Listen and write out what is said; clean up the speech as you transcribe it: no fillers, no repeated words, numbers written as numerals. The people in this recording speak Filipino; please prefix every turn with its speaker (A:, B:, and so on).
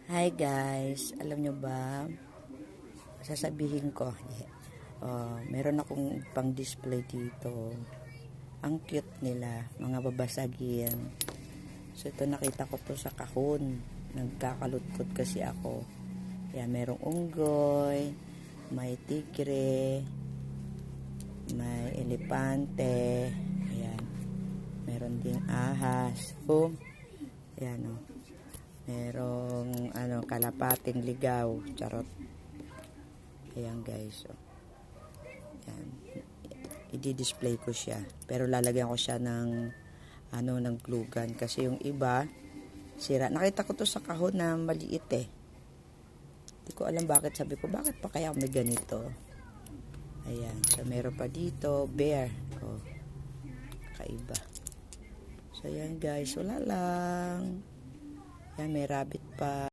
A: Hi guys, alam nyo ba, sasabihin ko, meron akong pang display dito. Ang cute nila, mga babasagin. So ito nakita ko to sa kahon. Nagkakalutkot kasi ako. Ayan, merong unggoy, may tigre, may elepante, ayan. Meron ding ahas. Ayan o. Merong kalapating ligaw, charot. Ayan guys, ayan. I-display ko siya, pero lalagyan ko siya ng ng glue gun kasi yung iba sira. Nakita ko to sa kahon na maliit eh. Hindi ko alam bakit, sabi ko bakit pa kaya may ganito. Ayan, so meron pa dito bear. Kaiba. So ayan guys, wala lang. Yan, may rabbit pa.